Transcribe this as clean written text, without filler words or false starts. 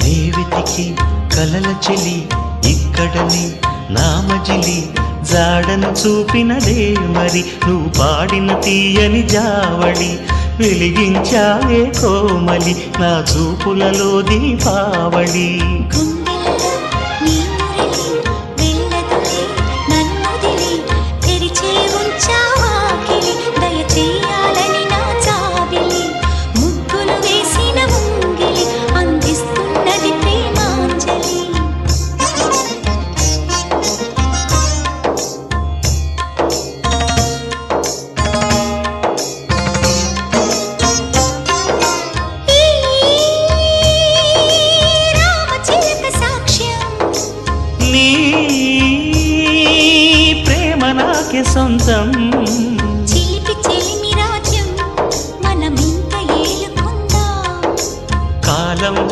రేవతికి కలల చెలి ఇక్కడని నామజిలి జాడను చూపినదే మరి నువ్వు పాడిన తీయని జావళి వెలిగించాలే కోమలి నా చూపులలో దీపావళి ప్రేమ నాకే సొంతం